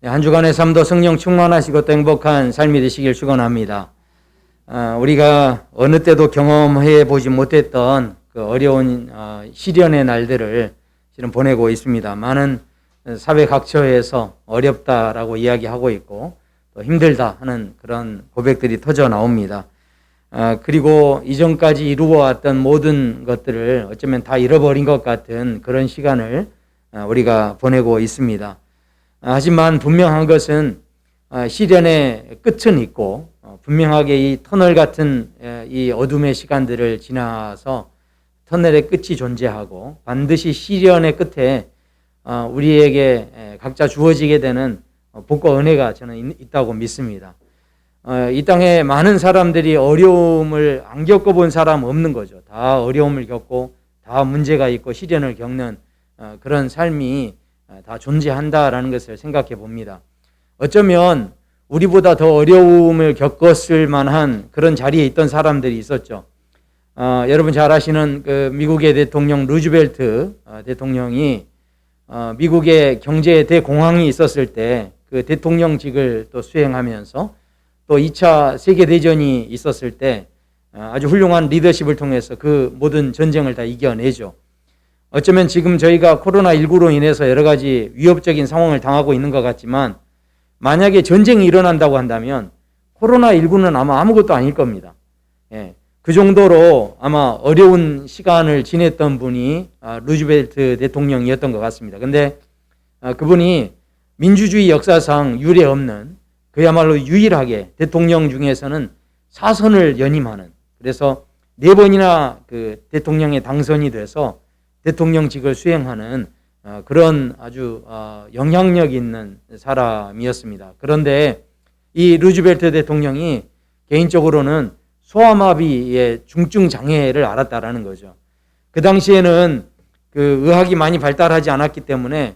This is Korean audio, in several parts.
한 주간의 삶도 성령 충만하시고 또 행복한 삶이 되시길 축원합니다. 우리가 어느 때도 경험해 보지 못했던 그 어려운 시련의 날들을 지금 보내고 있습니다. 많은 사회 각처에서 어렵다라고 이야기하고 있고 또 힘들다 하는 그런 고백들이 터져 나옵니다. 그리고 이전까지 이루어왔던 모든 것들을 어쩌면 다 잃어버린 것 같은 그런 시간을 우리가 보내고 있습니다. 하지만 분명한 것은 시련의 끝은 있고 분명하게 이 터널 같은 이 어둠의 시간들을 지나서 터널의 끝이 존재하고 반드시 시련의 끝에 우리에게 각자 주어지게 되는 복과 은혜가 저는 있다고 믿습니다. 이 땅에 많은 사람들이 어려움을 안 겪어본 사람 없는 거죠. 다 어려움을 겪고 다 문제가 있고 시련을 겪는 그런 삶이 다 존재한다라는 것을 생각해 봅니다. 어쩌면 우리보다 더 어려움을 겪었을 만한 그런 자리에 있던 사람들이 있었죠. 여러분 잘 아시는 그 미국의 대통령 루즈벨트 대통령이 미국의 경제 대공황이 있었을 때 그 대통령직을 또 수행하면서 또 2차 세계대전이 있었을 때 아주 훌륭한 리더십을 통해서 그 모든 전쟁을 다 이겨내죠. 어쩌면 지금 저희가 코로나19로 인해서 여러 가지 위협적인 상황을 당하고 있는 것 같지만 만약에 전쟁이 일어난다고 한다면 코로나19는 아마 아무것도 아닐 겁니다. 그 정도로 아마 어려운 시간을 지냈던 분이 루즈벨트 대통령이었던 것 같습니다. 그런데 그분이 민주주의 역사상 유례 없는 그야말로 유일하게 대통령 중에서는 4선을 연임하는, 그래서 4번이나 그 대통령에 당선이 돼서 대통령직을 수행하는 그런 아주 영향력 있는 사람이었습니다. 그런데 이 루즈벨트 대통령이 개인적으로는 소아마비의 중증 장애를 앓았다라는 거죠. 그 당시에는 그 의학이 많이 발달하지 않았기 때문에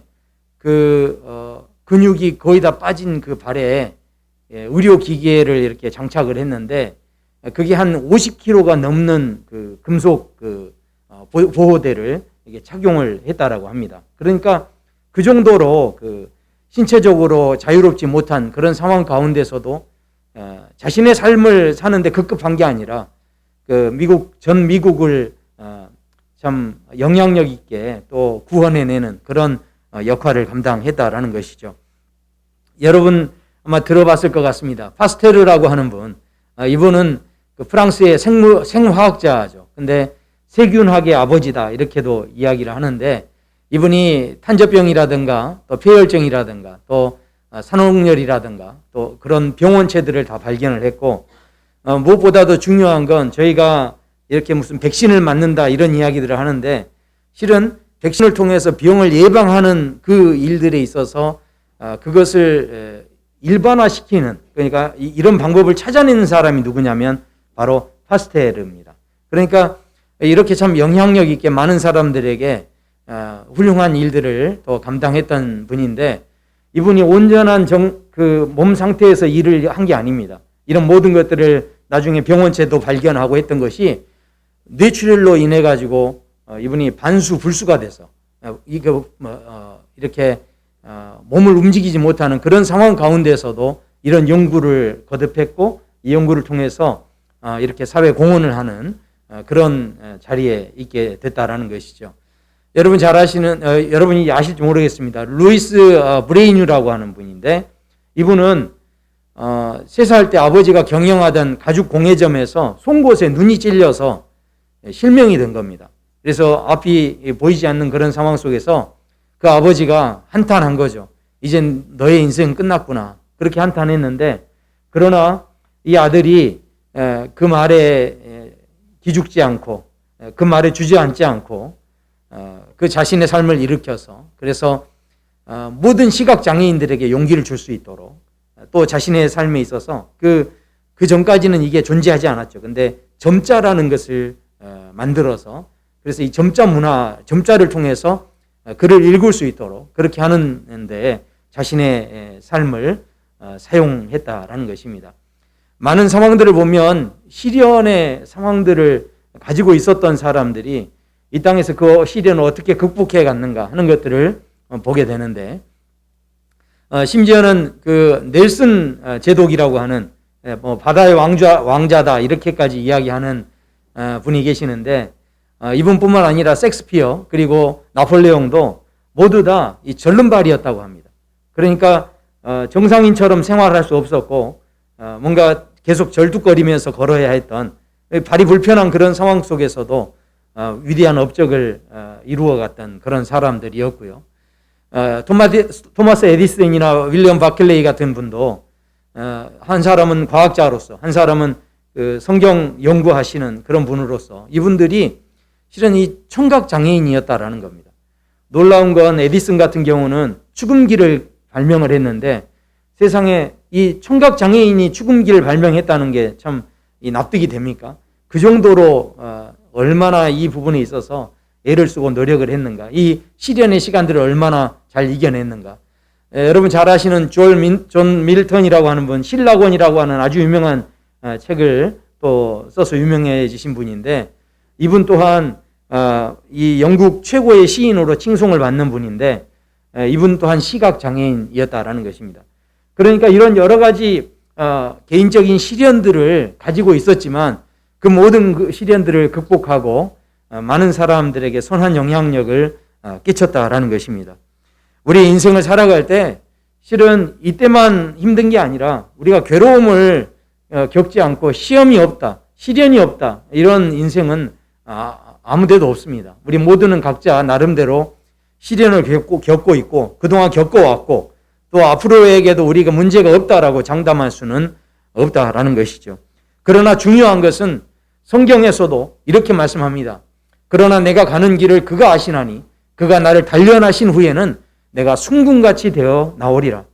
근육이 거의 다 빠진 그 발에 의료 기계를 이렇게 장착을 했는데 그게 한 50kg가 넘는 그 금속 보호대를 이게 착용을 했다라고 합니다. 그러니까 그 정도로 그 신체적으로 자유롭지 못한 그런 상황 가운데서도 자신의 삶을 사는데 급급한 게 아니라 그 전 미국을 참 영향력 있게 또 구원해내는 그런 역할을 감당했다라는 것이죠. 여러분 아마 들어봤을 것 같습니다. 파스테르라고 하는 분, 이분은 그 프랑스의 생화학자죠. 근데 세균학의 아버지다 이렇게도 이야기를 하는데 이분이 탄저병이라든가 또 폐혈증이라든가 또 산후우열이라든가 또 그런 병원체들을 다 발견을 했고 무엇보다도 중요한 건 저희가 이렇게 무슨 백신을 맞는다 이런 이야기들을 하는데 실은 백신을 통해서 병을 예방하는 그 일들에 있어서 그것을 일반화시키는, 그러니까 이런 방법을 찾아내는 사람이 누구냐면 바로 파스테르입니다. 그러니까 이렇게 참 영향력 있게 많은 사람들에게 훌륭한 일들을 또 감당했던 분인데 이분이 온전한 그 몸 상태에서 일을 한 게 아닙니다. 이런 모든 것들을 나중에 병원체도 발견하고 했던 것이 뇌출혈로 인해 가지고 이분이 반수불수가 돼서 이렇게 몸을 움직이지 못하는 그런 상황 가운데서도 이런 연구를 거듭했고 이 연구를 통해서 이렇게 사회 공헌을 하는 그런 자리에 있게 됐다라는 것이죠. 여러분 잘 아시는, 여러분이 아실지 모르겠습니다. 루이스 브레이뉴라고 하는 분인데 이분은 3살 때 아버지가 경영하던 가죽 공예점에서 송곳에 눈이 찔려서 실명이 된 겁니다. 그래서 앞이 보이지 않는 그런 상황 속에서 그 아버지가 한탄한 거죠. 이젠 너의 인생은 끝났구나. 그렇게 한탄했는데 그러나 이 아들이 그 말에 기죽지 않고 그 말에 주저앉지 않고 그 자신의 삶을 일으켜서 그래서 모든 시각장애인들에게 용기를 줄 수 있도록 또 자신의 삶에 있어서 그 전까지는 이게 존재하지 않았죠. 근데 점자라는 것을 만들어서 그래서 이 점자 문화, 점자를 통해서 글을 읽을 수 있도록 그렇게 하는데 자신의 삶을 사용했다라는 것입니다. 많은 상황들을 보면 시련의 상황들을 가지고 있었던 사람들이 이 땅에서 그 시련을 어떻게 극복해 갔는가 하는 것들을 보게 되는데 심지어는 그 넬슨 제독이라고 하는 뭐 바다의 왕자다 이렇게까지 이야기하는 분이 계시는데 이분뿐만 아니라 섹스피어 그리고 나폴레옹도 모두 다 이 절름발이었다고 합니다. 그러니까 정상인처럼 생활할 수 없었고 뭔가 계속 절뚝거리면서 걸어야 했던 발이 불편한 그런 상황 속에서도 위대한 업적을 이루어갔던 그런 사람들이었고요. 토마스 에디슨이나 윌리엄 바클레이 같은 분도 한 사람은 과학자로서 한 사람은 그 성경 연구하시는 그런 분으로서 이분들이 실은 이 청각 장애인이었다라는 겁니다. 놀라운 건 에디슨 같은 경우는 축음기를 발명을 했는데 세상에 이 청각 장애인이 축음기를 발명했다는 게 참 납득이 됩니까? 그 정도로 얼마나 이 부분에 있어서 애를 쓰고 노력을 했는가, 이 시련의 시간들을 얼마나 잘 이겨냈는가. 여러분 잘 아시는 존 밀턴이라고 하는 분, 신라곤이라고 하는 아주 유명한 책을 또 써서 유명해지신 분인데 이분 또한 이 영국 최고의 시인으로 칭송을 받는 분인데 이분 또한 시각장애인이었다라는 것입니다. 그러니까 이런 여러 가지 개인적인 시련들을 가지고 있었지만 그 모든 그 시련들을 극복하고 많은 사람들에게 선한 영향력을 끼쳤다라는 것입니다. 우리 인생을 살아갈 때 실은 이때만 힘든 게 아니라 우리가 괴로움을 겪지 않고 시험이 없다, 시련이 없다 이런 인생은 아무 데도 없습니다. 우리 모두는 각자 나름대로 시련을 겪고 있고 그동안 겪어왔고 또 앞으로에게도 우리가 문제가 없다라고 장담할 수는 없다라는 것이죠. 그러나 중요한 것은 성경에서도 이렇게 말씀합니다. 그러나 내가 가는 길을 그가 아시나니 그가 나를 단련하신 후에는 내가 숭금같이 되어 나오리라.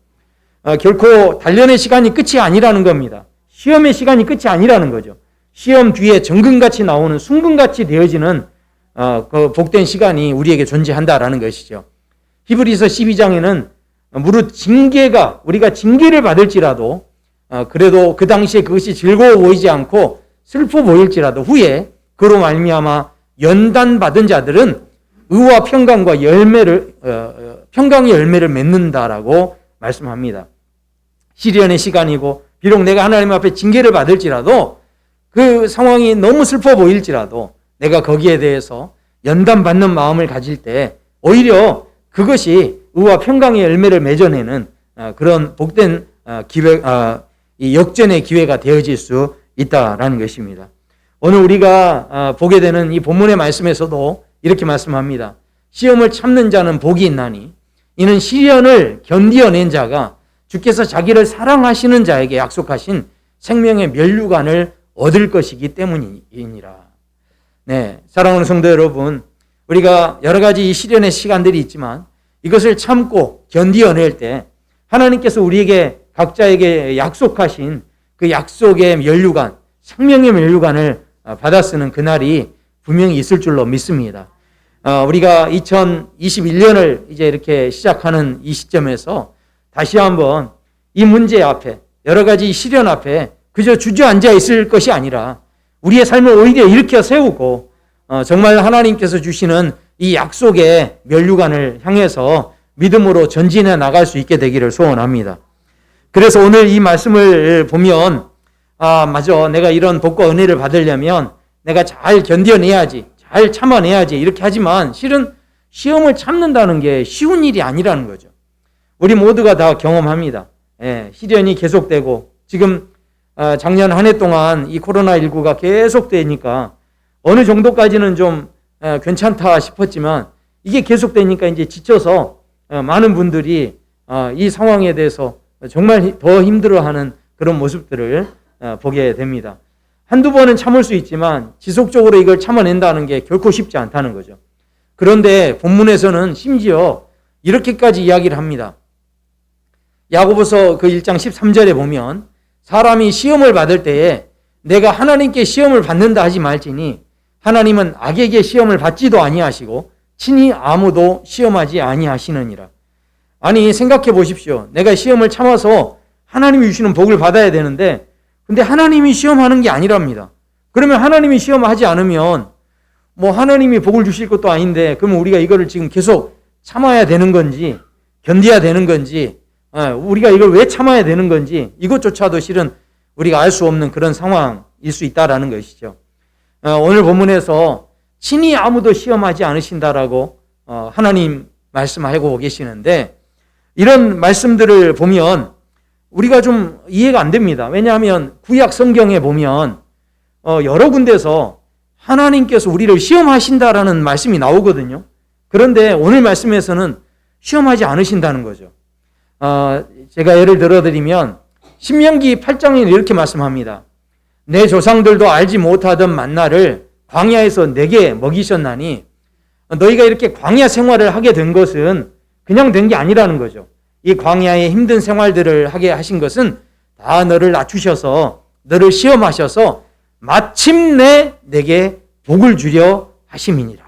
결코 단련의 시간이 끝이 아니라는 겁니다. 시험의 시간이 끝이 아니라는 거죠. 시험 뒤에 정금같이 나오는 숭금같이 되어지는 그 복된 시간이 우리에게 존재한다라는 것이죠. 히브리서 12장에는 무릇 징계가 우리가 징계를 받을지라도 그래도 그 당시에 그것이 즐거워 보이지 않고 슬퍼 보일지라도 후에 그로 말미암아 연단받은 자들은 의와 평강과 평강의 열매를 맺는다라고 말씀합니다. 시련의 시간이고 비록 내가 하나님 앞에 징계를 받을지라도 그 상황이 너무 슬퍼 보일지라도 내가 거기에 대해서 연단받는 마음을 가질 때 오히려 그것이 의와 평강의 열매를 맺어내는 그런 복된 이 역전의 기회가 되어질 수 있다라는 것입니다. 오늘 우리가 보게 되는 이 본문의 말씀에서도 이렇게 말씀합니다. 시험을 참는 자는 복이 있나니 이는 시련을 견디어낸 자가 주께서 자기를 사랑하시는 자에게 약속하신 생명의 면류관을 얻을 것이기 때문이니라. 네, 사랑하는 성도 여러분, 우리가 여러 가지 이 시련의 시간들이 있지만 이것을 참고 견디어낼 때 하나님께서 우리에게 각자에게 약속하신 그 약속의 면류관, 생명의 면류관을 받아 쓰는 그날이 분명히 있을 줄로 믿습니다. 우리가 2021년을 이제 이렇게 시작하는 이 시점에서 다시 한번 이 문제 앞에 여러 가지 시련 앞에 그저 주저앉아 있을 것이 아니라 우리의 삶을 오히려 일으켜 세우고 정말 하나님께서 주시는 이 약속의 면류관을 향해서 믿음으로 전진해 나갈 수 있게 되기를 소원합니다. 그래서 오늘 이 말씀을 보면 맞아, 내가 이런 복과 은혜를 받으려면 내가 잘 견뎌내야지, 잘 참아내야지 이렇게 하지만 실은 시험을 참는다는 게 쉬운 일이 아니라는 거죠. 우리 모두가 다 경험합니다. 시련이 계속되고 지금 작년 한 해 동안 이 코로나19가 계속되니까 어느 정도까지는 좀 괜찮다 싶었지만 이게 계속되니까 이제 지쳐서 많은 분들이 이 상황에 대해서 정말 더 힘들어하는 그런 모습들을 보게 됩니다. 한두 번은 참을 수 있지만 지속적으로 이걸 참아낸다는 게 결코 쉽지 않다는 거죠. 그런데 본문에서는 심지어 이렇게까지 이야기를 합니다. 야고보서 그 1장 13절에 보면 사람이 시험을 받을 때에 내가 하나님께 시험을 받는다 하지 말지니 하나님은 악에게 시험을 받지도 아니하시고 친히 아무도 시험하지 아니하시느니라. 아니 생각해 보십시오. 내가 시험을 참아서 하나님이 주시는 복을 받아야 되는데 근데 하나님이 시험하는 게 아니랍니다. 그러면 하나님이 시험하지 않으면 뭐 하나님이 복을 주실 것도 아닌데 그러면 우리가 이거를 지금 계속 참아야 되는 건지 견뎌야 되는 건지 우리가 이걸 왜 참아야 되는 건지 이것조차도 실은 우리가 알 수 없는 그런 상황일 수 있다라는 것이죠. 오늘 본문에서 친히 아무도 시험하지 않으신다라고 하나님 말씀하고 계시는데, 이런 말씀들을 보면 우리가 좀 이해가 안 됩니다. 왜냐하면 구약 성경에 보면 여러 군데서 하나님께서 우리를 시험하신다라는 말씀이 나오거든요. 그런데 오늘 말씀에서는 시험하지 않으신다는 거죠. 제가 예를 들어드리면 신명기 8장에 이렇게 말씀합니다. 내 조상들도 알지 못하던 만나를 광야에서 내게 먹이셨나니, 너희가 이렇게 광야 생활을 하게 된 것은 그냥 된 게 아니라는 거죠. 이 광야의 힘든 생활들을 하게 하신 것은 다 너를 낮추셔서 너를 시험하셔서 마침내 내게 복을 주려 하심이니라.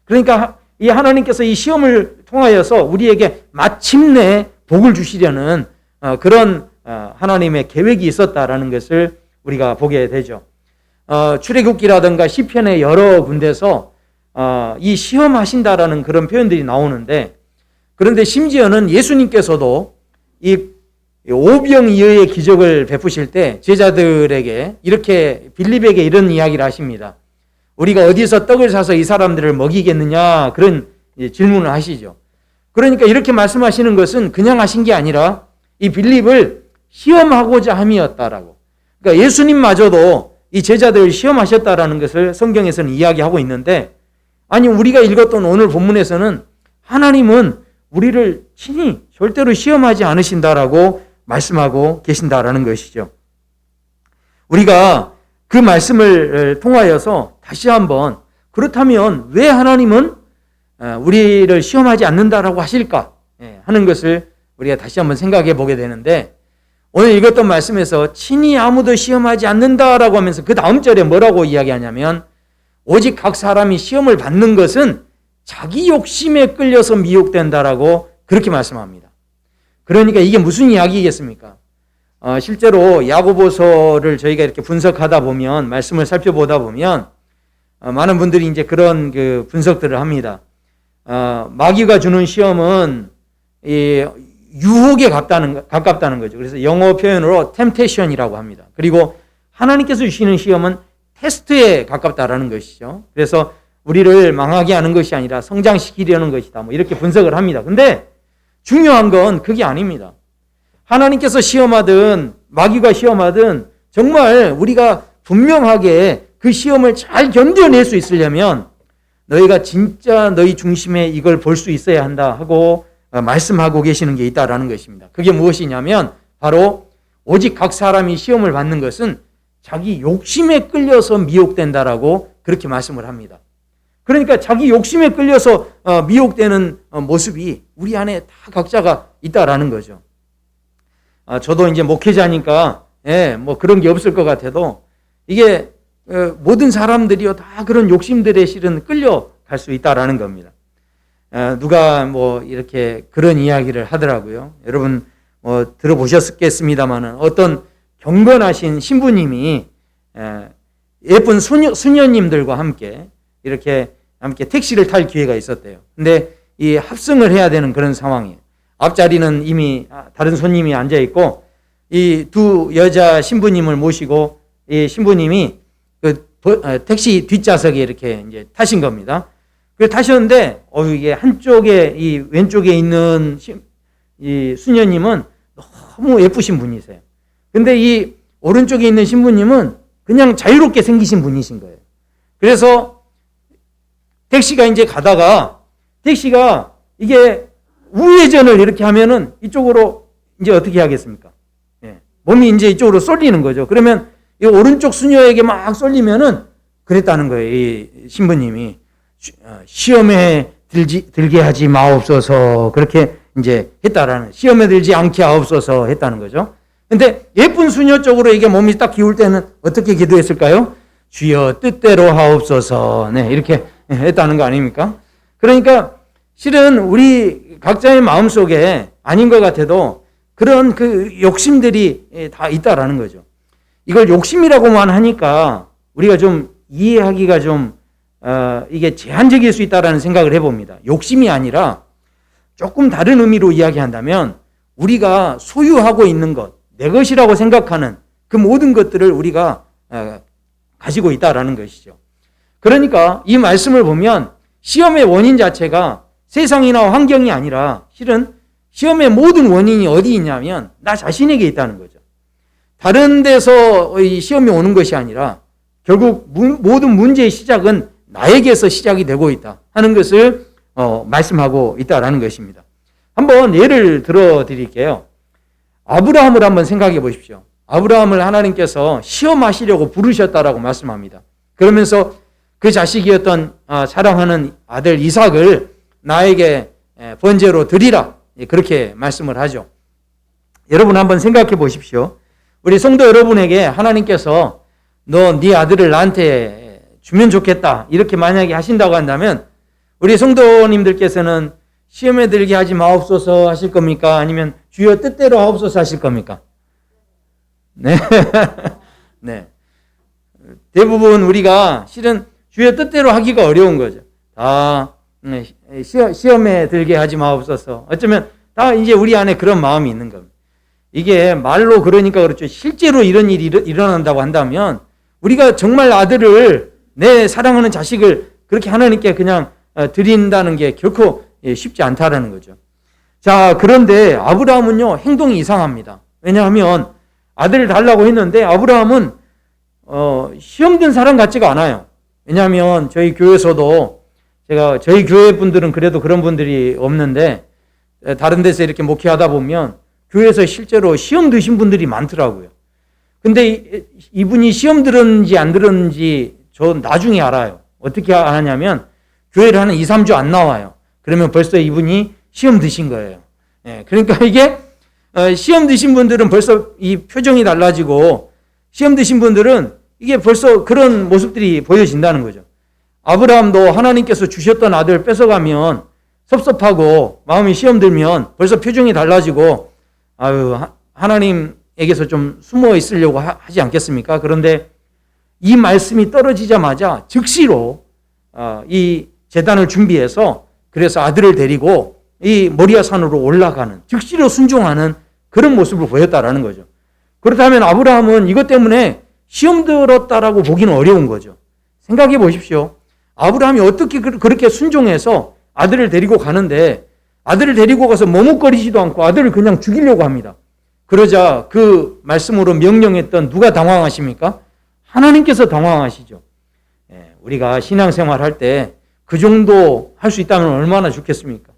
그러니까 이 하나님께서 이 시험을 통하여서 우리에게 마침내 복을 주시려는 그런 하나님의 계획이 있었다라는 것을 우리가 보게 되죠. 출애굽기라든가 시편의 여러 군데서 이 시험하신다라는 그런 표현들이 나오는데, 그런데 심지어는 예수님께서도 이 오병이어의 기적을 베푸실 때 제자들에게 이렇게 빌립에게 이런 이야기를 하십니다. 우리가 어디서 떡을 사서 이 사람들을 먹이겠느냐, 그런 질문을 하시죠. 그러니까 이렇게 말씀하시는 것은 그냥 하신 게 아니라 이 빌립을 시험하고자 함이었다라고. 그러니까 예수님마저도 이 제자들을 시험하셨다라는 것을 성경에서는 이야기하고 있는데, 아니 우리가 읽었던 오늘 본문에서는 하나님은 우리를 친히 절대로 시험하지 않으신다라고 말씀하고 계신다라는 것이죠. 우리가 그 말씀을 통하여서 다시 한번, 그렇다면 왜 하나님은 우리를 시험하지 않는다라고 하실까 하는 것을 우리가 다시 한번 생각해 보게 되는데, 오늘 읽었던 말씀에서 친히 아무도 시험하지 않는다라고 하면서 그 다음 절에 뭐라고 이야기하냐면, 오직 각 사람이 시험을 받는 것은 자기 욕심에 끌려서 미혹된다라고 그렇게 말씀합니다. 그러니까 이게 무슨 이야기겠습니까? 실제로 야고보서를 저희가 이렇게 분석하다 보면, 말씀을 살펴보다 보면 많은 분들이 이제 그런 그 분석들을 합니다. 마귀가 주는 시험은 이 유혹에 가깝다는 거죠. 그래서 영어 표현으로 temptation이라고 합니다. 그리고 하나님께서 주시는 시험은 테스트에 가깝다라는 것이죠. 그래서 우리를 망하게 하는 것이 아니라 성장시키려는 것이다, 뭐 이렇게 분석을 합니다. 근데 중요한 건 그게 아닙니다. 하나님께서 시험하든 마귀가 시험하든 정말 우리가 분명하게 그 시험을 잘 견뎌낼 수 있으려면 너희가 진짜 너희 중심에 이걸 볼 수 있어야 한다 하고 말씀하고 계시는 게 있다라는 것입니다. 그게 무엇이냐면 바로 오직 각 사람이 시험을 받는 것은 자기 욕심에 끌려서 미혹된다라고 그렇게 말씀을 합니다. 그러니까 자기 욕심에 끌려서 미혹되는 모습이 우리 안에 다 각자가 있다라는 거죠. 저도 이제 목회자니까 뭐 그런 게 없을 것 같아도 이게 모든 사람들이요 다 그런 욕심들에 실은 끌려갈 수 있다라는 겁니다. 누가 뭐 이렇게 그런 이야기를 하더라고요. 여러분 뭐 들어보셨겠습니다만은 어떤 경건하신 신부님이 예쁜 수녀님들과 함께 이렇게 택시를 탈 기회가 있었대요. 근데 이 합승을 해야 되는 그런 상황이에요. 앞자리는 이미 다른 손님이 앉아 있고 이 두 여자 신부님을 모시고 이 신부님이 그 택시 뒷좌석에 이렇게 이제 타신 겁니다. 그래서 타셨는데 이게 한쪽에 이 왼쪽에 있는 이 수녀님은 너무 예쁘신 분이세요. 근데 이 오른쪽에 있는 신부님은 그냥 자유롭게 생기신 분이신 거예요. 그래서 택시가 이제 가다가 택시가 이게 우회전을 이렇게 하면은 이쪽으로 이제 어떻게 하겠습니까? 몸이 이제 이쪽으로 쏠리는 거죠. 그러면 이 오른쪽 수녀에게 막 쏠리면은 그랬다는 거예요. 이 신부님이 시험에 들게 하지 마옵소서 그렇게 이제 했다라는, 시험에 들지 않게 하옵소서 했다는 거죠. 근데 예쁜 수녀 쪽으로 이게 몸이 딱 기울 때는 어떻게 기도했을까요? 주여 뜻대로 하옵소서. 이렇게 했다는 거 아닙니까? 그러니까 실은 우리 각자의 마음속에 아닌 것 같아도 그런 그 욕심들이 다 있다라는 거죠. 이걸 욕심이라고만 하니까 우리가 좀 이해하기가 좀 이게 제한적일 수 있다라는 생각을 해봅니다. 욕심이 아니라 조금 다른 의미로 이야기한다면 우리가 소유하고 있는 것, 내 것이라고 생각하는 그 모든 것들을 우리가 가지고 있다라는 것이죠. 그러니까 이 말씀을 보면 시험의 원인 자체가 세상이나 환경이 아니라 실은 시험의 모든 원인이 어디 있냐면 나 자신에게 있다는 거죠. 다른 데서 이 시험이 오는 것이 아니라 결국 모든 문제의 시작은 나에게서 시작이 되고 있다 하는 것을 말씀하고 있다라는 것입니다. 한번 예를 들어 드릴게요. 아브라함을 한번 생각해 보십시오. 아브라함을 하나님께서 시험하시려고 부르셨다라고 말씀합니다. 그러면서 그 자식이었던 사랑하는 아들 이삭을 나에게 번제로 드리라, 그렇게 말씀을 하죠. 여러분 한번 생각해 보십시오. 우리 성도 여러분에게 하나님께서 너 네 아들을 나한테 주면 좋겠다 이렇게 만약에 하신다고 한다면 우리 성도님들께서는 시험에 들게 하지 마옵소서 하실 겁니까? 아니면 주여 뜻대로 하옵소서 하실 겁니까? 네. 네. 대부분 우리가 실은 주여 뜻대로 하기가 어려운 거죠. 다 시험에 들게 하지 마옵소서. 어쩌면 다 이제 우리 안에 그런 마음이 있는 겁니다. 이게 말로 그러니까 그렇죠. 실제로 이런 일이 일어난다고 한다면 우리가 정말 아들을, 내 사랑하는 자식을 그렇게 하나님께 그냥 드린다는 게 결코 쉽지 않다라는 거죠. 자, 그런데 아브라함은요, 행동이 이상합니다. 왜냐하면 아들을 달라고 했는데 아브라함은 시험 든 사람 같지가 않아요. 왜냐하면 저희 교회에서도 저희 교회 분들은 그래도 그런 분들이 없는데 다른 데서 이렇게 목회하다 보면 교회에서 실제로 시험 드신 분들이 많더라고요. 근데 이분이 시험 들었는지 안 들었는지 저 나중에 알아요. 어떻게 아냐면 교회를 한 2, 3주 안 나와요. 그러면 벌써 이분이 시험 드신 거예요. 그러니까 이게 시험 드신 분들은 벌써 이 표정이 달라지고 시험 드신 분들은 이게 벌써 그런 모습들이 보여진다는 거죠. 아브라함도 하나님께서 주셨던 아들 뺏어가면 섭섭하고 마음이 시험 들면 벌써 표정이 달라지고 하나님에게서 좀 숨어 있으려고 하지 않겠습니까? 그런데 이 말씀이 떨어지자마자 즉시로 이 제단을 준비해서 그래서 아들을 데리고 이 모리아 산으로 올라가는, 즉시로 순종하는 그런 모습을 보였다라는 거죠. 그렇다면 아브라함은 이것 때문에 시험 들었다라고 보기는 어려운 거죠. 생각해 보십시오. 아브라함이 어떻게 그렇게 순종해서 아들을 데리고 가는데 아들을 데리고 가서 머뭇거리지도 않고 아들을 그냥 죽이려고 합니다. 그러자 그 말씀으로 명령했던 누가 당황하십니까? 하나님께서 당황하시죠. 우리가 신앙생활 할 때 그 정도 할 수 있다면 얼마나 좋겠습니까?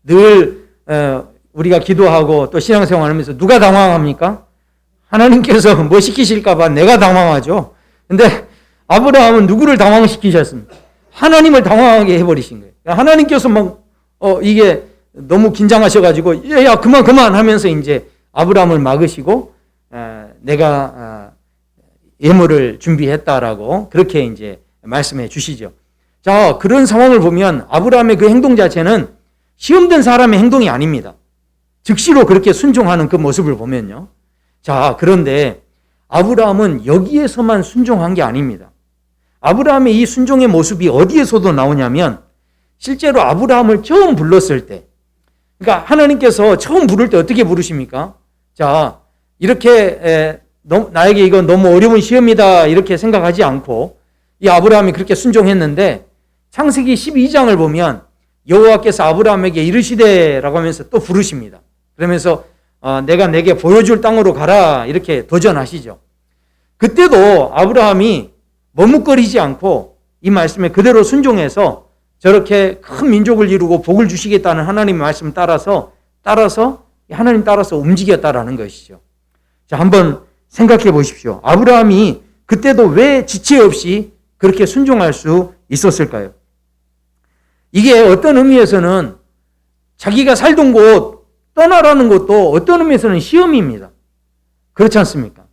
늘 우리가 기도하고 또 신앙생활 하면서 누가 당황합니까? 하나님께서 뭐 시키실까봐 내가 당황하죠. 근데 아브라함은 누구를 당황시키셨습니까? 하나님을 당황하게 해버리신 거예요. 하나님께서 이게 너무 긴장하셔가지고 야 그만 하면서 이제 아브라함을 막으시고 내가 예물을 준비했다라고 그렇게 이제 말씀해 주시죠. 자, 그런 상황을 보면 아브라함의 그 행동 자체는 시험된 사람의 행동이 아닙니다. 즉시로 그렇게 순종하는 그 모습을 보면요. 자, 그런데 아브라함은 여기에서만 순종한 게 아닙니다. 아브라함의 이 순종의 모습이 어디에서도 나오냐면 실제로 아브라함을 처음 불렀을 때, 그러니까 하나님께서 처음 부를 때 어떻게 부르십니까? 자, 이렇게 나에게 이건 너무 어려운 시험이다 이렇게 생각하지 않고 이 아브라함이 그렇게 순종했는데 창세기 12장을 보면 여호와께서 아브라함에게 이르시되라고 하면서 또 부르십니다. 그러면서 내가 내게 보여줄 땅으로 가라 이렇게 도전하시죠. 그때도 아브라함이 머뭇거리지 않고 이 말씀에 그대로 순종해서 저렇게 큰 민족을 이루고 복을 주시겠다는 하나님의 말씀 따라서 하나님 따라서 움직였다라는 것이죠. 자, 한번 생각해 보십시오. 아브라함이 그때도 왜 지체 없이 그렇게 순종할 수 있었을까요? 이게 어떤 의미에서는 자기가 살던 곳 떠나라는 것도 어떤 의미에서는 시험입니다. 그렇지 않습니까?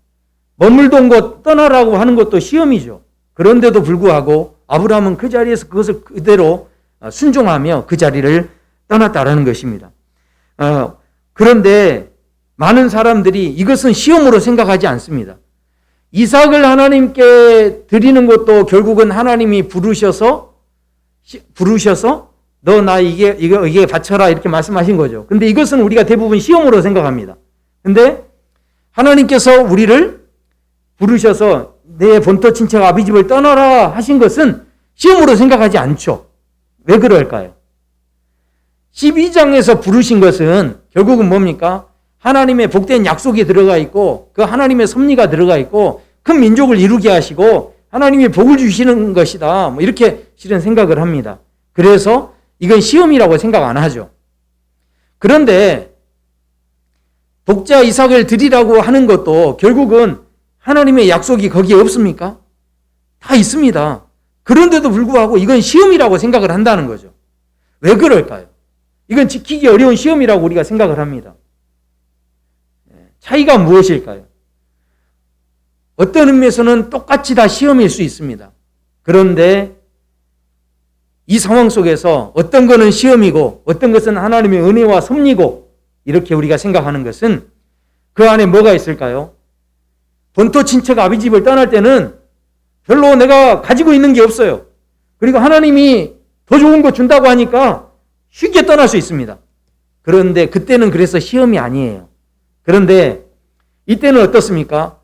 머물던 곳 떠나라고 하는 것도 시험이죠. 그런데도 불구하고 아브라함은 그 자리에서 그것을 그대로 순종하며 그 자리를 떠났다라는 것입니다. 그런데 많은 사람들이 이것은 시험으로 생각하지 않습니다. 이삭을 하나님께 드리는 것도 결국은 하나님이 부르셔서 너 나 이게 바쳐라 이렇게 말씀하신 거죠. 근데 이것은 우리가 대부분 시험으로 생각합니다. 근데 하나님께서 우리를 부르셔서 내 본토 친척 아비 집을 떠나라 하신 것은 시험으로 생각하지 않죠. 왜 그럴까요? 12장에서 부르신 것은 결국은 뭡니까? 하나님의 복된 약속이 들어가 있고 그 하나님의 섭리가 들어가 있고 큰 민족을 이루게 하시고 하나님이 복을 주시는 것이다. 뭐 이렇게 실은 생각을 합니다. 그래서 이건 시험이라고 생각 안 하죠. 그런데 독자 이삭을 드리라고 하는 것도 결국은 하나님의 약속이 거기에 없습니까? 다 있습니다. 그런데도 불구하고 이건 시험이라고 생각을 한다는 거죠. 왜 그럴까요? 이건 지키기 어려운 시험이라고 우리가 생각을 합니다. 차이가 무엇일까요? 어떤 의미에서는 똑같이 다 시험일 수 있습니다. 그런데 이 상황 속에서 어떤 것은 시험이고 어떤 것은 하나님의 은혜와 섭리고 이렇게 우리가 생각하는 것은 그 안에 뭐가 있을까요? 본토 친척 아비 집을 떠날 때는 별로 내가 가지고 있는 게 없어요. 그리고 하나님이 더 좋은 거 준다고 하니까 쉽게 떠날 수 있습니다. 그런데 그때는 그래서 시험이 아니에요. 그런데 이때는 어떻습니까?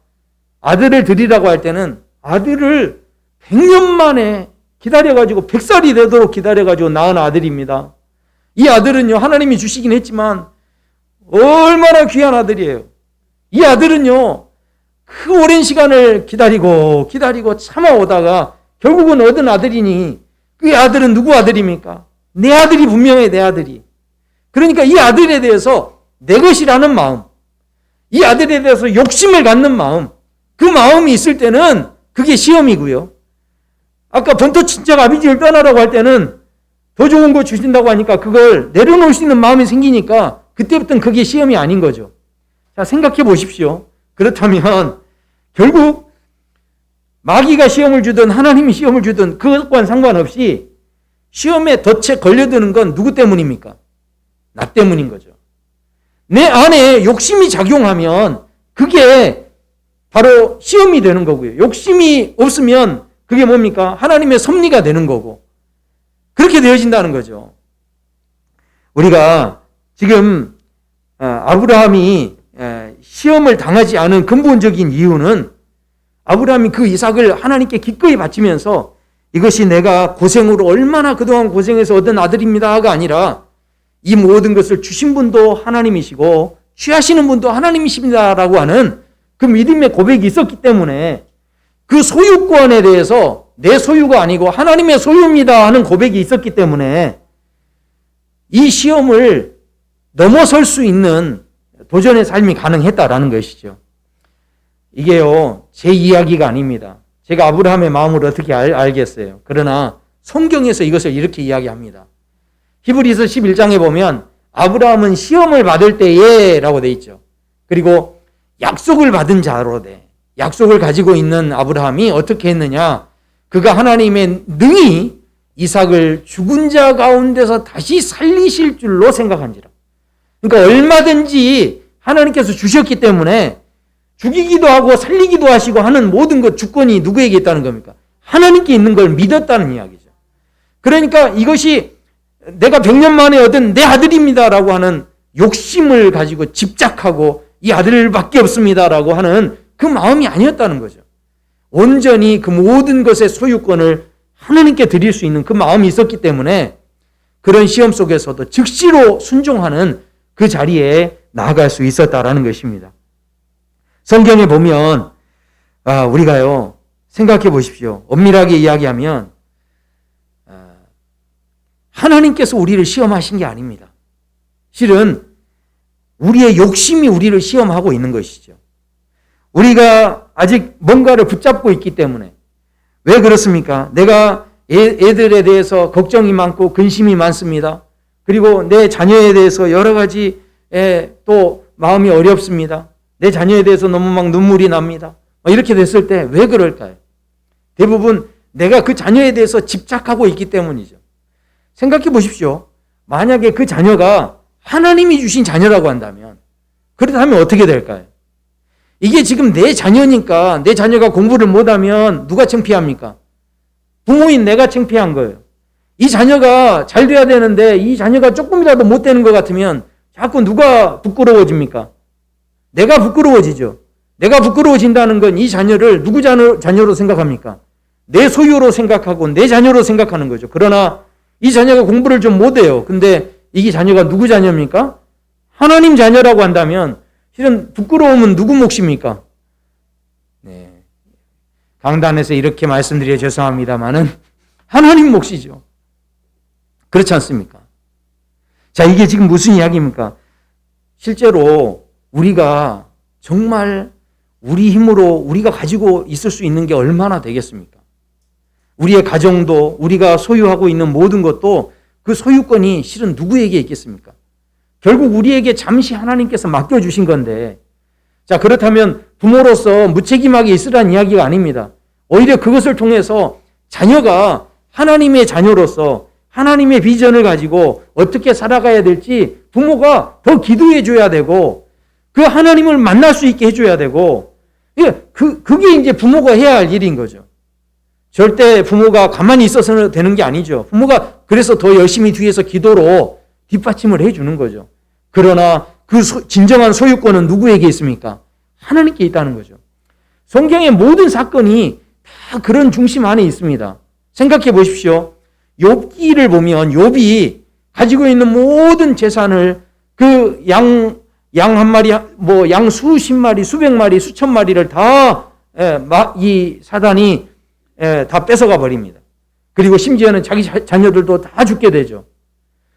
아들을 드리라고 할 때는 아들을 100년 만에 기다려가지고 100살이 되도록 기다려가지고 낳은 아들입니다. 이 아들은요, 하나님이 주시긴 했지만 얼마나 귀한 아들이에요. 이 아들은요, 그 오랜 시간을 기다리고 참아오다가 결국은 얻은 아들이니 그 아들은 누구 아들입니까? 내 아들이 분명해, 내 아들이. 그러니까 이 아들에 대해서 내 것이라는 마음, 이 아들에 대해서 욕심을 갖는 마음, 그 마음이 있을 때는 그게 시험이고요. 아까 본토 친척 아비 집을 떠나라고 할 때는 더 좋은 거 주신다고 하니까 그걸 내려놓을 수 있는 마음이 생기니까 그때부터는 그게 시험이 아닌 거죠. 자, 생각해 보십시오. 그렇다면 결국 마귀가 시험을 주든 하나님이 시험을 주든 그것과는 상관없이 시험에 덫에 걸려드는 건 누구 때문입니까? 나 때문인 거죠. 내 안에 욕심이 작용하면 그게 바로 시험이 되는 거고요. 욕심이 없으면 그게 뭡니까? 하나님의 섭리가 되는 거고 그렇게 되어진다는 거죠. 우리가 지금 아브라함이 시험을 당하지 않은 근본적인 이유는 아브라함이 그 이삭을 하나님께 기꺼이 바치면서 이것이 내가 고생으로 얼마나 그동안 고생해서 얻은 아들입니다가 아니라 이 모든 것을 주신 분도 하나님이시고 취하시는 분도 하나님이십니다라고 하는 그 믿음의 고백이 있었기 때문에 그 소유권에 대해서 내 소유가 아니고 하나님의 소유입니다 하는 고백이 있었기 때문에 이 시험을 넘어설 수 있는 도전의 삶이 가능했다라는 것이죠. 이게요, 제 이야기가 아닙니다. 제가 아브라함의 마음을 어떻게 알겠어요. 그러나 성경에서 이것을 이렇게 이야기합니다. 히브리서 11장에 보면 아브라함은 시험을 받을 때에 라고 돼 있죠. 그리고 약속을 받은 자로 돼. 약속을 가지고 있는 아브라함이 어떻게 했느냐. 그가 하나님의 능히 이삭을 죽은 자 가운데서 다시 살리실 줄로 생각한지라. 그러니까 얼마든지 하나님께서 주셨기 때문에 죽이기도 하고 살리기도 하시고 하는 모든 것 주권이 누구에게 있다는 겁니까? 하나님께 있는 걸 믿었다는 이야기죠. 그러니까 이것이 내가 100년 만에 얻은 내 아들입니다라고 하는 욕심을 가지고 집착하고 이 아들밖에 없습니다라고 하는 그 마음이 아니었다는 거죠. 온전히 그 모든 것의 소유권을 하나님께 드릴 수 있는 그 마음이 있었기 때문에 그런 시험 속에서도 즉시로 순종하는 그 자리에 나아갈 수 있었다라는 것입니다. 성경에 보면 우리가요, 생각해 보십시오. 엄밀하게 이야기하면 하나님께서 우리를 시험하신 게 아닙니다. 실은 우리의 욕심이 우리를 시험하고 있는 것이죠. 우리가 아직 뭔가를 붙잡고 있기 때문에. 왜 그렇습니까? 내가 애들에 대해서 걱정이 많고 근심이 많습니다. 그리고 내 자녀에 대해서 여러 가지 또 마음이 어렵습니다. 내 자녀에 대해서 너무 막 눈물이 납니다. 이렇게 됐을 때 왜 그럴까요? 대부분 내가 그 자녀에 대해서 집착하고 있기 때문이죠. 생각해 보십시오. 만약에 그 자녀가 하나님이 주신 자녀라고 한다면, 그렇다면 어떻게 될까요? 이게 지금 내 자녀니까 내 자녀가 공부를 못하면 누가 창피합니까? 부모인 내가 창피한 거예요. 이 자녀가 잘 돼야 되는데 이 자녀가 조금이라도 못 되는 것 같으면 자꾸 누가 부끄러워집니까? 내가 부끄러워지죠. 내가 부끄러워진다는 건 이 자녀를 누구 자녀로 생각합니까? 내 소유로 생각하고 내 자녀로 생각하는 거죠. 그러나 이 자녀가 공부를 좀 못해요. 근데 이게 자녀가 누구 자녀입니까? 하나님 자녀라고 한다면 실은 부끄러움은 누구 몫입니까? 네. 강단에서 이렇게 말씀드려 죄송합니다만은 하나님 몫이죠. 그렇지 않습니까? 자, 이게 지금 무슨 이야기입니까? 실제로 우리가 정말 우리 힘으로 우리가 가지고 있을 수 있는 게 얼마나 되겠습니까? 우리의 가정도 우리가 소유하고 있는 모든 것도 그 소유권이 실은 누구에게 있겠습니까? 결국 우리에게 잠시 하나님께서 맡겨주신 건데, 자, 그렇다면 부모로서 무책임하게 있으라는 이야기가 아닙니다. 오히려 그것을 통해서 자녀가 하나님의 자녀로서 하나님의 비전을 가지고 어떻게 살아가야 될지 부모가 더 기도해 줘야 되고 그 하나님을 만날 수 있게 해줘야 되고, 그게 이제 부모가 해야 할 일인 거죠. 절대 부모가 가만히 있어서는 되는 게 아니죠. 부모가 그래서 더 열심히 뒤에서 기도로 뒷받침을 해주는 거죠. 그러나 그 진정한 소유권은 누구에게 있습니까? 하나님께 있다는 거죠. 성경의 모든 사건이 다 그런 중심 안에 있습니다. 생각해 보십시오. 욥기를 보면 욥이 가지고 있는 모든 재산을 그 양 한 마리, 양 수십 마리, 수백 마리, 수천 마리를 다 이 사단이 다 뺏어가 버립니다. 그리고 심지어는 자기 자녀들도 다 죽게 되죠.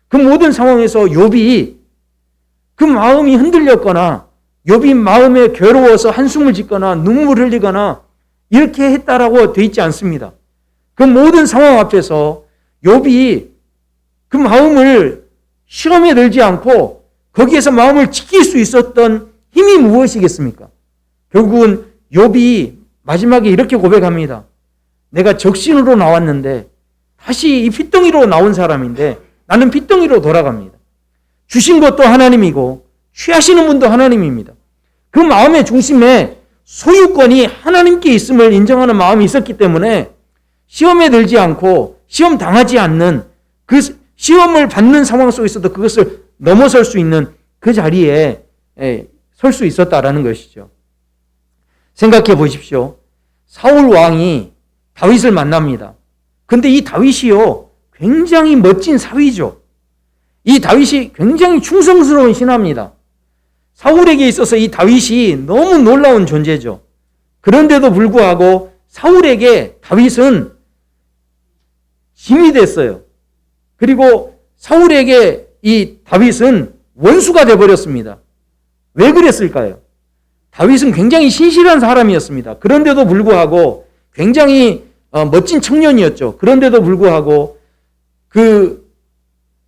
그 모든 상황에서 욥이 그 마음이 흔들렸거나 욥이 마음에 괴로워서 한숨을 짓거나 눈물을 흘리거나 이렇게 했다라고 돼 있지 않습니다. 그 모든 상황 앞에서 욥이 그 마음을 시험에 들지 않고 거기에서 마음을 지킬 수 있었던 힘이 무엇이겠습니까? 결국은 욥이 마지막에 이렇게 고백합니다. 내가 적신으로 나왔는데 다시 이 핏덩이로 나온 사람인데 나는 핏덩이로 돌아갑니다. 주신 것도 하나님이고 취하시는 분도 하나님입니다. 그 마음의 중심에 소유권이 하나님께 있음을 인정하는 마음이 있었기 때문에 시험에 들지 않고 시험 당하지 않는 그 시험을 받는 상황 속에서도 그것을 넘어설 수 있는 그 자리에 설 수 있었다라는 것이죠. 생각해 보십시오. 사울 왕이 다윗을 만납니다. 근데 이 다윗이요, 굉장히 멋진 사위죠. 이 다윗이 굉장히 충성스러운 신하입니다. 사울에게 있어서 이 다윗이 너무 놀라운 존재죠. 그런데도 불구하고 사울에게 다윗은 짐이 됐어요. 그리고 사울에게 이 다윗은 원수가 되어버렸습니다. 왜 그랬을까요? 다윗은 굉장히 신실한 사람이었습니다. 그런데도 불구하고 굉장히 멋진 청년이었죠. 그런데도 불구하고 그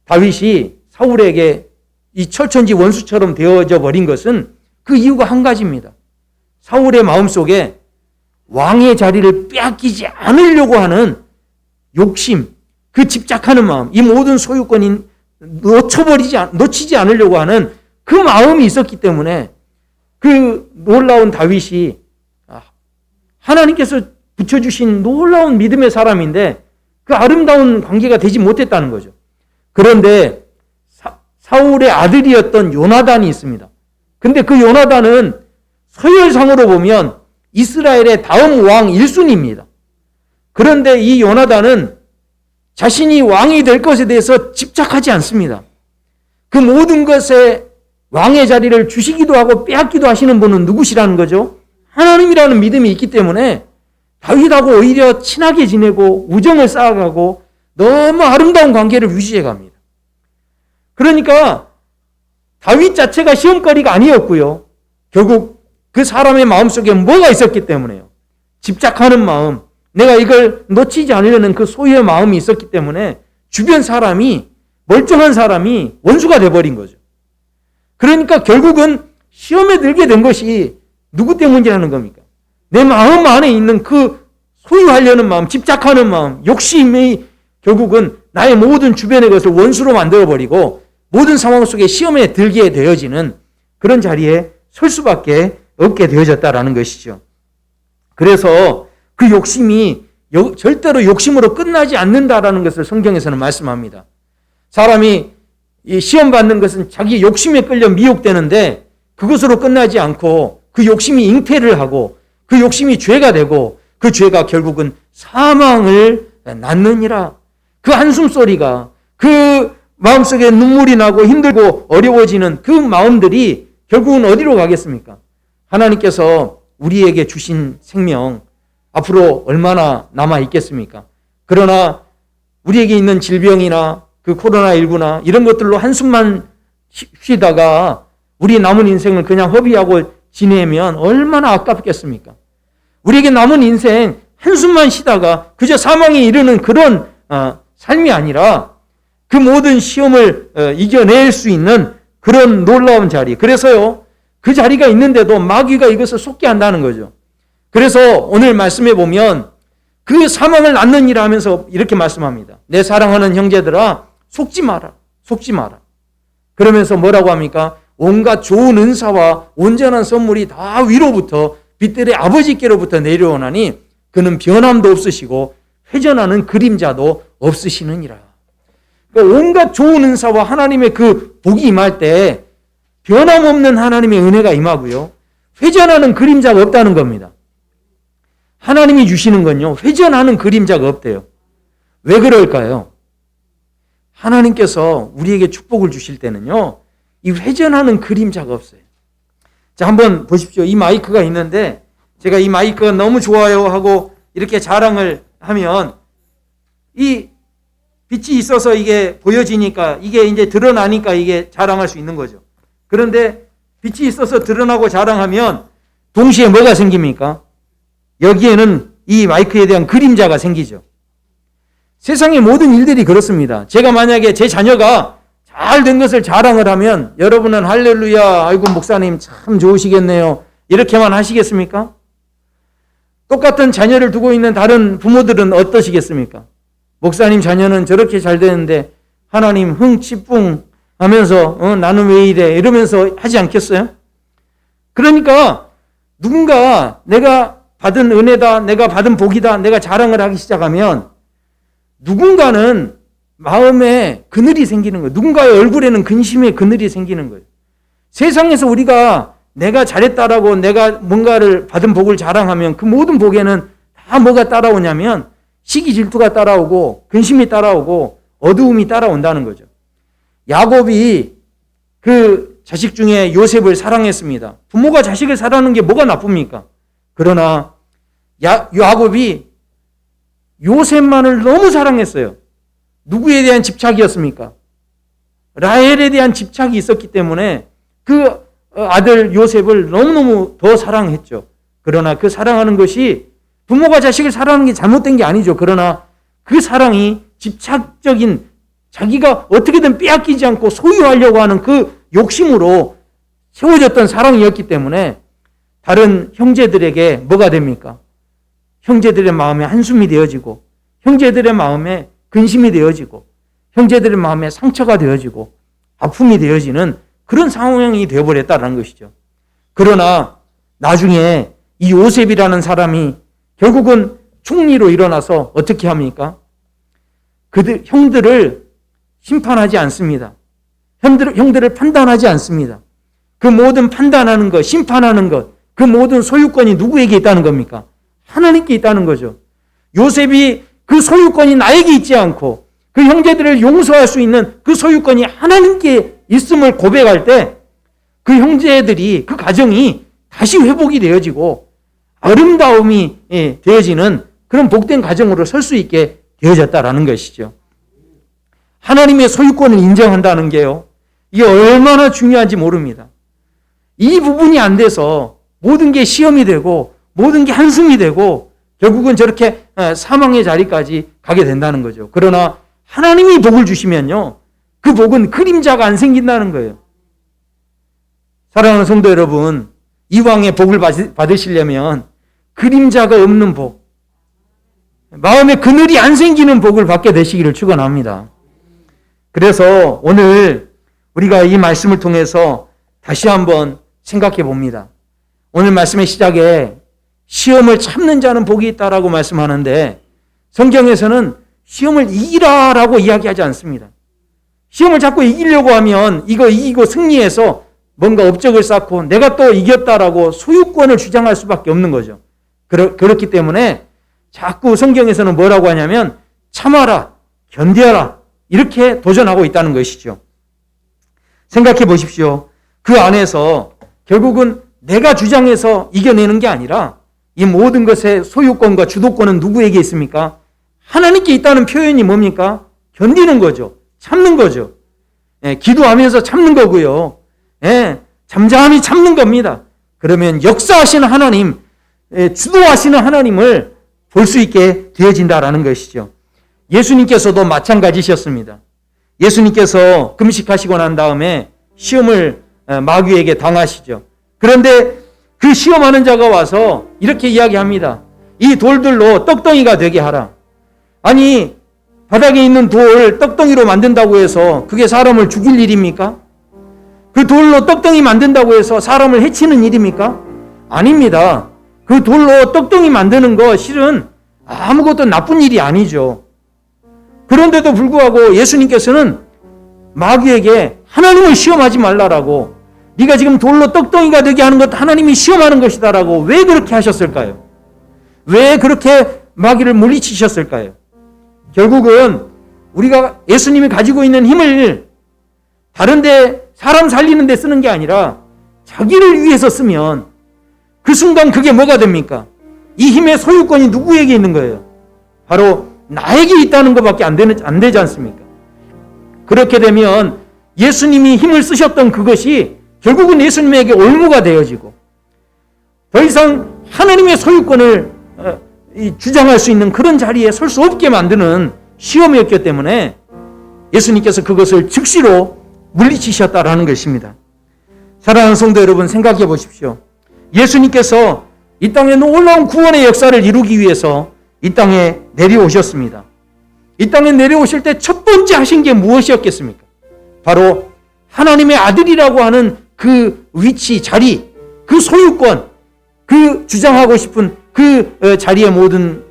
다윗이 사울에게 이 철천지 원수처럼 되어져 버린 것은 그 이유가 한 가지입니다. 사울의 마음속에 왕의 자리를 빼앗기지 않으려고 하는 욕심, 그 집착하는 마음, 이 모든 소유권이 놓치지 않으려고 하는 그 마음이 있었기 때문에 그 놀라운 다윗이 하나님께서 붙여주신 놀라운 믿음의 사람인데 그 아름다운 관계가 되지 못했다는 거죠. 그런데 사울의 아들이었던 요나단이 있습니다. 근데 그 요나단은 서열상으로 보면 이스라엘의 다음 왕 1순위입니다. 그런데 이 요나단은 자신이 왕이 될 것에 대해서 집착하지 않습니다. 그 모든 것에 왕의 자리를 주시기도 하고 빼앗기도 하시는 분은 누구시라는 거죠? 하나님이라는 믿음이 있기 때문에 다윗하고 오히려 친하게 지내고 우정을 쌓아가고 너무 아름다운 관계를 유지해 갑니다. 그러니까 다윗 자체가 시험거리가 아니었고요. 결국 그 사람의 마음속에 뭐가 있었기 때문에요. 집착하는 마음, 내가 이걸 놓치지 않으려는 그 소유의 마음이 있었기 때문에 주변 사람이, 멀쩡한 사람이 원수가 돼버린 거죠. 그러니까 결국은 시험에 들게 된 것이 누구 때문이라는 겁니까? 내 마음 안에 있는 그 소유하려는 마음, 집착하는 마음, 욕심이 결국은 나의 모든 주변의 것을 원수로 만들어버리고 모든 상황 속에 시험에 들게 되어지는 그런 자리에 설 수밖에 없게 되어졌다라는 것이죠. 그래서 그 욕심이 절대로 욕심으로 끝나지 않는다라는 것을 성경에서는 말씀합니다. 사람이 이 시험 받는 것은 자기 욕심에 끌려 미혹되는데 그것으로 끝나지 않고 그 욕심이 잉태를 하고 그 욕심이 죄가 되고 그 죄가 결국은 사망을 낳느니라. 그 한숨소리가, 그 마음속에 눈물이 나고 힘들고 어려워지는 그 마음들이 결국은 어디로 가겠습니까? 하나님께서 우리에게 주신 생명 앞으로 얼마나 남아 있겠습니까? 그러나 우리에게 있는 질병이나 그 코로나19나 이런 것들로 한숨만 쉬다가 우리 남은 인생을 그냥 허비하고 지내면 얼마나 아깝겠습니까? 우리에게 남은 인생 한숨만 쉬다가 그저 사망에 이르는 그런 삶이 아니라 그 모든 시험을 이겨낼 수 있는 그런 놀라운 자리. 그래서요, 그 자리가 있는데도 마귀가 이것을 속게 한다는 거죠. 그래서 오늘 말씀해 보면 그 사망을 낳느니라 하면서 이렇게 말씀합니다. 내 사랑하는 형제들아, 속지 마라. 속지 마라. 그러면서 뭐라고 합니까? 온갖 좋은 은사와 온전한 선물이 다 위로부터 빛들의 아버지께로부터 내려오나니 그는 변함도 없으시고 회전하는 그림자도 없으시느니라. 그러니까 온갖 좋은 은사와 하나님의 그 복이 임할 때 변함없는 하나님의 은혜가 임하고요. 회전하는 그림자가 없다는 겁니다. 하나님이 주시는 건요, 회전하는 그림자가 없대요. 왜 그럴까요? 하나님께서 우리에게 축복을 주실 때는요, 이 회전하는 그림자가 없어요. 자, 한번 보십시오. 이 마이크가 있는데 제가 이 마이크가 너무 좋아요 하고 이렇게 자랑을 하면 이 빛이 있어서 이게 보여지니까 이게 이제 드러나니까 이게 자랑할 수 있는 거죠. 그런데 빛이 있어서 드러나고 자랑하면 동시에 뭐가 생깁니까? 여기에는 이 마이크에 대한 그림자가 생기죠. 세상의 모든 일들이 그렇습니다. 제가 만약에 제 자녀가 잘 된 것을 자랑을 하면 여러분은 할렐루야, 아이고 목사님 참 좋으시겠네요, 이렇게만 하시겠습니까? 똑같은 자녀를 두고 있는 다른 부모들은 어떠시겠습니까? 목사님 자녀는 저렇게 잘 되는데 하나님 흥치뿡 하면서 나는 왜 이래 이러면서 하지 않겠어요? 그러니까 누군가 내가 받은 은혜다, 내가 받은 복이다, 내가 자랑을 하기 시작하면 누군가는 마음에 그늘이 생기는 거예요. 누군가의 얼굴에는 근심의 그늘이 생기는 거예요. 세상에서 우리가 내가 잘했다라고 내가 뭔가를 받은 복을 자랑하면 그 모든 복에는 다 뭐가 따라오냐면 시기 질투가 따라오고 근심이 따라오고 어두움이 따라온다는 거죠. 야곱이 그 자식 중에 요셉을 사랑했습니다. 부모가 자식을 사랑하는 게 뭐가 나쁩니까? 그러나 야곱이 요셉만을 너무 사랑했어요. 누구에 대한 집착이었습니까? 라헬에 대한 집착이 있었기 때문에 그 아들 요셉을 너무너무 더 사랑했죠. 그러나 그 사랑하는 것이 부모가 자식을 사랑하는 게 잘못된 게 아니죠. 그러나 그 사랑이 집착적인 자기가 어떻게든 빼앗기지 않고 소유하려고 하는 그 욕심으로 세워졌던 사랑이었기 때문에 다른 형제들에게 뭐가 됩니까? 형제들의 마음에 한숨이 되어지고 형제들의 마음에 근심이 되어지고 형제들의 마음에 상처가 되어지고 아픔이 되어지는 그런 상황이 되어버렸다는 것이죠. 그러나 나중에 이 요셉이라는 사람이 결국은 총리로 일어나서 어떻게 합니까? 형들을 심판하지 않습니다. 형들을 판단하지 않습니다. 그 모든 판단하는 것, 심판하는 것, 그 모든 소유권이 누구에게 있다는 겁니까? 하나님께 있다는 거죠. 요셉이 그 소유권이 나에게 있지 않고 그 형제들을 용서할 수 있는 그 소유권이 하나님께 있음을 고백할 때 그 형제들이, 그 가정이 다시 회복이 되어지고 아름다움이 되어지는 그런 복된 가정으로 설 수 있게 되어졌다라는 것이죠. 하나님의 소유권을 인정한다는 게요, 이게 얼마나 중요한지 모릅니다. 이 부분이 안 돼서 모든 게 시험이 되고 모든 게 한숨이 되고 결국은 저렇게 사망의 자리까지 가게 된다는 거죠. 그러나 하나님이 복을 주시면요, 그 복은 그림자가 안 생긴다는 거예요. 사랑하는 성도 여러분, 이왕의 복을 받으시려면 그림자가 없는 복, 마음에 그늘이 안 생기는 복을 받게 되시기를 축원합니다. 그래서 오늘 우리가 이 말씀을 통해서 다시 한번 생각해 봅니다. 오늘 말씀의 시작에 시험을 참는 자는 복이 있다라고 말씀하는데 성경에서는 시험을 이기라라고 이야기하지 않습니다. 시험을 자꾸 이기려고 하면 이거 이기고 승리해서 뭔가 업적을 쌓고 내가 또 이겼다라고 소유권을 주장할 수밖에 없는 거죠. 그렇기 때문에 자꾸 성경에서는 뭐라고 하냐면 참아라, 견뎌라 이렇게 도전하고 있다는 것이죠. 생각해 보십시오. 그 안에서 결국은 내가 주장해서 이겨내는 게 아니라 이 모든 것의 소유권과 주도권은 누구에게 있습니까? 하나님께 있다는 표현이 뭡니까? 견디는 거죠. 참는 거죠. 기도하면서 참는 거고요. 잠잠히 참는 겁니다. 그러면 역사하시는 하나님, 주도하시는 하나님을 볼 수 있게 되어진다라는 것이죠. 예수님께서도 마찬가지셨습니다. 예수님께서 금식하시고 난 다음에 시험을 마귀에게 당하시죠. 그런데 그 시험하는 자가 와서 이렇게 이야기합니다. 이 돌들로 떡덩이가 되게 하라. 아니, 바닥에 있는 돌 떡덩이로 만든다고 해서 그게 사람을 죽일 일입니까? 그 돌로 떡덩이 만든다고 해서 사람을 해치는 일입니까? 아닙니다. 그 돌로 떡덩이 만드는 거 실은 아무것도 나쁜 일이 아니죠. 그런데도 불구하고 예수님께서는 마귀에게 하나님을 시험하지 말라라고, 네가 지금 돌로 떡덩이가 되게 하는 것 하나님이 시험하는 것이다라고 왜 그렇게 하셨을까요? 왜 그렇게 마귀를 물리치셨을까요? 결국은 우리가 예수님이 가지고 있는 힘을 다른데 사람 살리는 데 쓰는 게 아니라 자기를 위해서 쓰면 그 순간 그게 뭐가 됩니까? 이 힘의 소유권이 누구에게 있는 거예요? 바로 나에게 있다는 것밖에 안 되지 않습니까? 그렇게 되면 예수님이 힘을 쓰셨던 그것이 결국은 예수님에게 올무가 되어지고 더 이상 하나님의 소유권을 주장할 수 있는 그런 자리에 설 수 없게 만드는 시험이었기 때문에 예수님께서 그것을 즉시로 물리치셨다라는 것입니다. 사랑하는 성도 여러분, 생각해 보십시오. 예수님께서 이 땅에 놀라운 구원의 역사를 이루기 위해서 이 땅에 내려오셨습니다. 이 땅에 내려오실 때 첫 번째 하신 게 무엇이었겠습니까? 바로 하나님의 아들이라고 하는 그 위치, 자리, 그 소유권, 그 주장하고 싶은 그 자리의 모든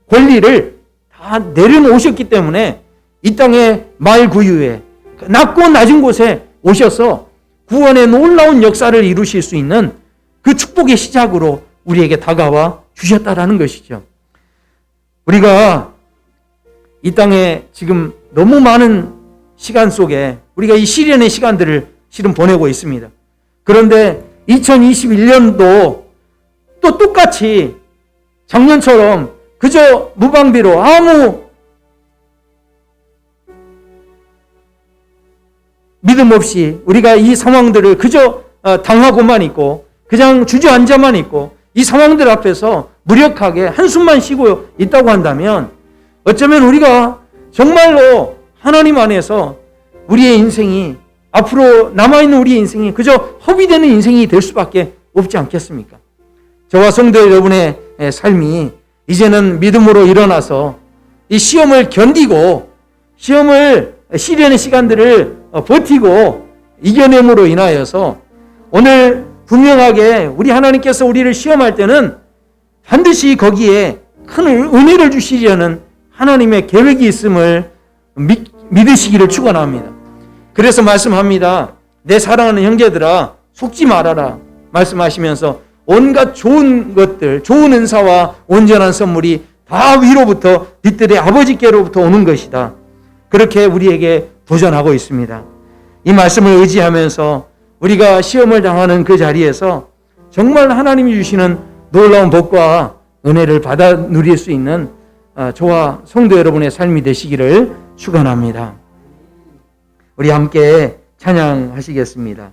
권리를 다 내려놓으셨기 때문에 이 땅의 말구유에 낮고 낮은 곳에 오셔서 구원의 놀라운 역사를 이루실 수 있는 그 축복의 시작으로 우리에게 다가와 주셨다라는 것이죠. 우리가 이 땅에 지금 너무 많은 시간 속에 우리가 이 시련의 시간들을 실은 보내고 있습니다. 그런데 2021년도 또 똑같이 작년처럼 그저 무방비로 아무 믿음 없이 우리가 이 상황들을 그저 당하고만 있고 그냥 주저앉아만 있고 이 상황들 앞에서 무력하게 한숨만 쉬고 있다고 한다면 어쩌면 우리가 정말로 하나님 안에서 우리의 인생이 앞으로 남아있는 우리의 인생이 그저 허비되는 인생이 될 수밖에 없지 않겠습니까? 저와 성도 여러분의 삶이 이제는 믿음으로 일어나서 이 시험을 견디고 시련의 시간들을 버티고 이겨냄으로 인하여서 오늘 분명하게 우리 하나님께서 우리를 시험할 때는 반드시 거기에 큰 은혜를 주시려는 하나님의 계획이 있음을 믿으시기를 축원합니다. 그래서 말씀합니다. 내 사랑하는 형제들아 속지 말아라 말씀하시면서 온갖 좋은 것들, 좋은 은사와 온전한 선물이 다 위로부터 빛들의 아버지께로부터 오는 것이다. 그렇게 우리에게 도전하고 있습니다. 이 말씀을 의지하면서 우리가 시험을 당하는 그 자리에서 정말 하나님이 주시는 놀라운 복과 은혜를 받아 누릴 수 있는 저와 성도 여러분의 삶이 되시기를 축원합니다. 우리 함께 찬양하시겠습니다.